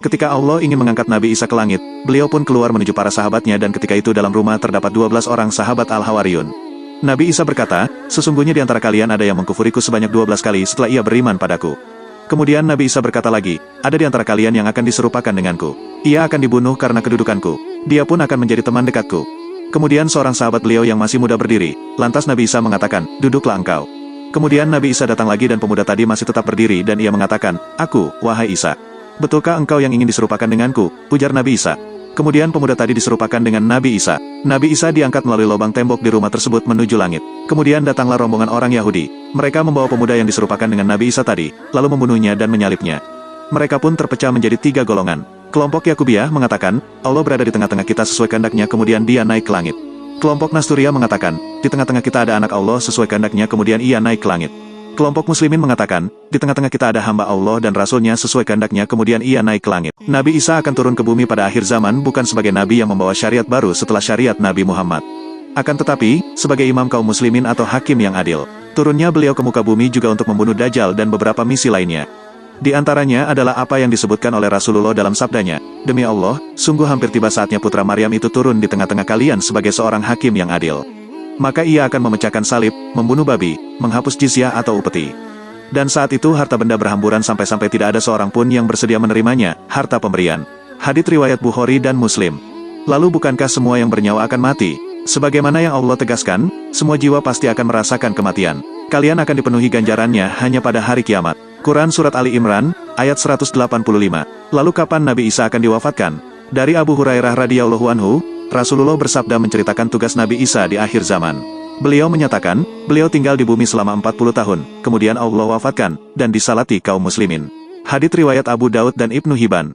Ketika Allah ingin mengangkat Nabi Isa ke langit, beliau pun keluar menuju para sahabatnya dan ketika itu dalam rumah terdapat 12 orang sahabat Al-Hawariyun. Nabi Isa berkata, sesungguhnya di antara kalian ada yang mengkufuriku sebanyak 12 kali setelah ia beriman padaku. Kemudian Nabi Isa berkata lagi, ada di antara kalian yang akan diserupakan denganku. Ia akan dibunuh karena kedudukanku. Dia pun akan menjadi teman dekatku. Kemudian seorang sahabat beliau yang masih muda berdiri, lantas Nabi Isa mengatakan, duduklah engkau. Kemudian Nabi Isa datang lagi dan pemuda tadi masih tetap berdiri dan ia mengatakan, aku, wahai Isa. Betulkah engkau yang ingin diserupakan denganku? Pujar Nabi Isa. Kemudian pemuda tadi diserupakan dengan Nabi Isa. Nabi Isa diangkat melalui lubang tembok di rumah tersebut menuju langit. Kemudian datanglah rombongan orang Yahudi. Mereka membawa pemuda yang diserupakan dengan Nabi Isa tadi, lalu membunuhnya dan menyalibnya. Mereka pun terpecah menjadi 3 golongan. Kelompok Yakubiyah mengatakan, Allah berada di tengah-tengah kita sesuai kehendaknya kemudian dia naik ke langit. Kelompok Nasturiyah mengatakan, di tengah-tengah kita ada anak Allah sesuai kehendaknya kemudian ia naik ke langit. Kelompok Muslimin mengatakan, di tengah-tengah kita ada hamba Allah dan Rasulnya sesuai kehendaknya kemudian ia naik ke langit. Nabi Isa akan turun ke bumi pada akhir zaman bukan sebagai Nabi yang membawa syariat baru setelah syariat Nabi Muhammad. Akan tetapi, sebagai imam kaum muslimin atau hakim yang adil. Turunnya beliau ke muka bumi juga untuk membunuh Dajjal dan beberapa misi lainnya. Di antaranya adalah apa yang disebutkan oleh Rasulullah dalam sabdanya, demi Allah, sungguh hampir tiba saatnya putra Maryam itu turun di tengah-tengah kalian sebagai seorang hakim yang adil. Maka ia akan memecahkan salib, membunuh babi, menghapus jizyah atau upeti. Dan saat itu harta benda berhamburan sampai-sampai tidak ada seorang pun yang bersedia menerimanya, harta pemberian. Hadits riwayat Bukhari dan Muslim. Lalu bukankah semua yang bernyawa akan mati? Sebagaimana yang Allah tegaskan, semua jiwa pasti akan merasakan kematian. Kalian akan dipenuhi ganjarannya hanya pada hari kiamat. Quran Surat Ali Imran, ayat 185. Lalu kapan Nabi Isa akan diwafatkan? Dari Abu Hurairah radhiyallahu anhu, Rasulullah bersabda menceritakan tugas Nabi Isa di akhir zaman. Beliau menyatakan, beliau tinggal di bumi selama 40 tahun, kemudian Allah wafatkan, dan disalati kaum muslimin. Hadits riwayat Abu Daud dan Ibnu Hibban.